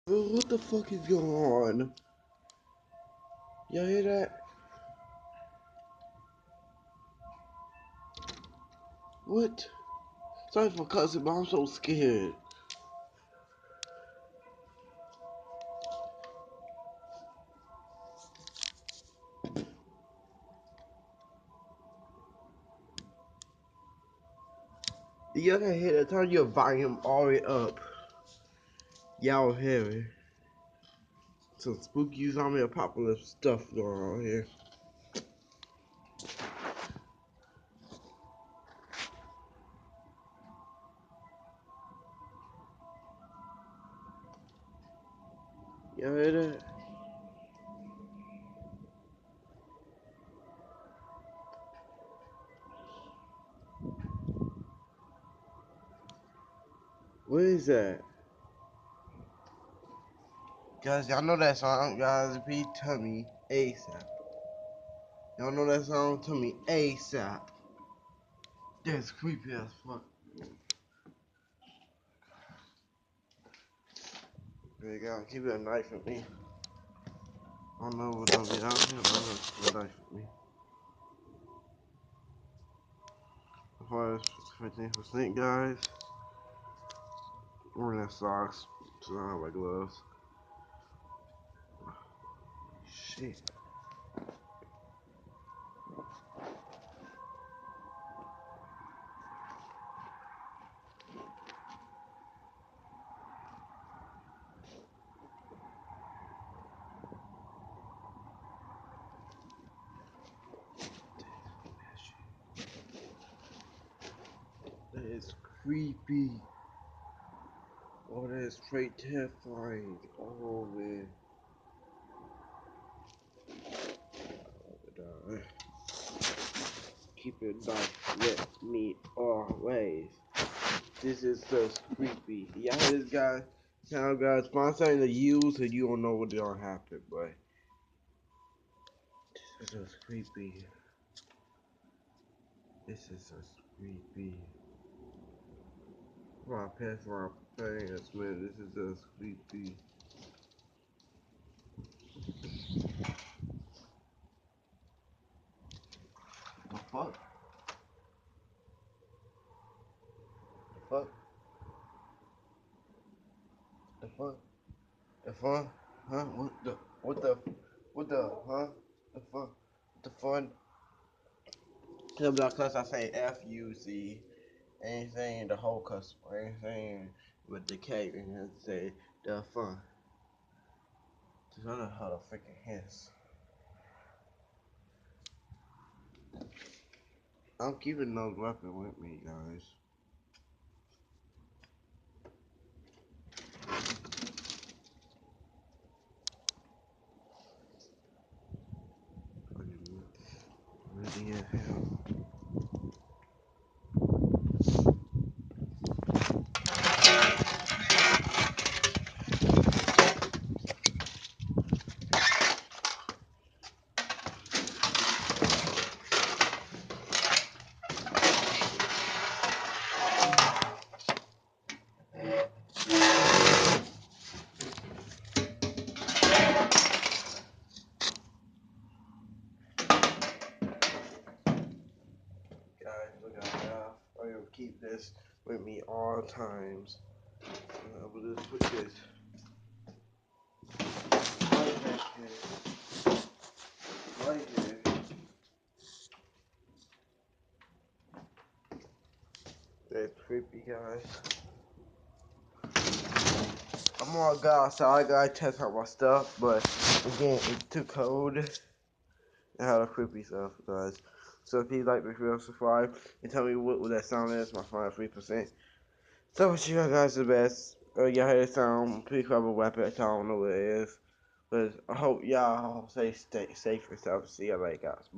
What the fuck is going on? Y'all hear that? What? Sorry for cussing, but I'm so scared. Y'all can hear that? Turn your volume all the way up. Y'all hear it? Some spooky zombie apocalypse stuff going on here. Y'all hear that? What is that? Guys, y'all know that song? Guys, repeat to me ASAP. Y'all know that song? To me ASAP. That's creepy as fuck. There you go. Keep it a knife with me. I don't know what I'll be out here, but I'm gonna keep a knife with me. Before it's 15%, guys. I'm wearing socks, so I don't have my gloves. Shit. That is creepy. Oh, that is straight terrifying. Oh, man. Keep it knife with me always. This is just creepy. Y'all hear this guy? Now, guys, find something to use so you don't know what's gonna happen, but this is just creepy. This is just creepy. My pants my pants, man. This is just creepy. The fuck? The fuck? The fuck? The fuck? Huh? Huh? The fuck? The fun? Tell me cuss, I say F-U-C. Ain't saying the whole cuss. I ain't saying with the K. And I say the fun. Cause I know how to freaking hiss. I'm keeping no weapon with me, guys. Really as hell. Guys, look at that. I'm gonna keep this with me all times. I'm gonna just put this right here. That's creepy, guys. I'm all go outside, I gotta test out my stuff, but again, it's too cold. And how the creepy stuff, guys. So if you like, make sure to subscribe and tell me what that sound is. My final 3%. So what you guys the best. Y'all heard it sound pretty clever weapon. I don't know what it is, but I hope y'all stay safe and stuff. See y'all later, guys.